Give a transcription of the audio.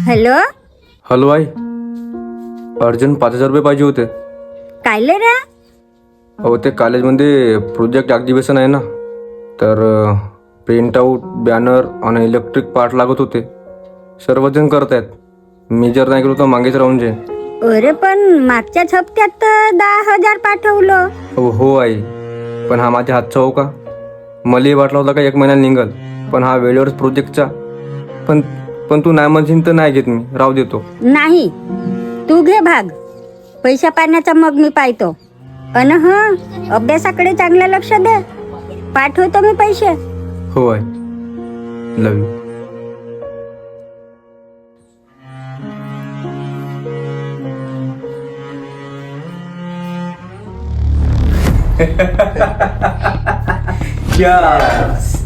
Hello. Hello आई, urgent 5,000 रुपये पाहिजे होते. कायले रे? अहो ते कॉलेजमध्ये प्रोजेक्ट एक्झिबिशन आहे ना, तर प्रिंटआउट, बॅनर आणि इलेक्ट्रिक पार्ट लागत होते. सर्वजण करत आहेत. मी जर नाही गेलो तर मागेच राहून जाईन. अरे पण मागच्याच हप्त्यात तर 10,000 पाठवलं. हो आई, पण हा माझ्या हातचा हो का? मलाही वाटलं होतं का 1 महिन्यात निघल, पण हा वेळेवरच प्रोजेक्टचा. पण पण तू नाही म्हणशील तर नाही घेत, मी राहू देतो. नाही, तू घे भाग. पैशा पाण्याचा मग मी पाहतो. अभ्यासाकडे चांगलं लक्ष दे. पाठवतो मी पैसे. हो आई, लव यू. Yes.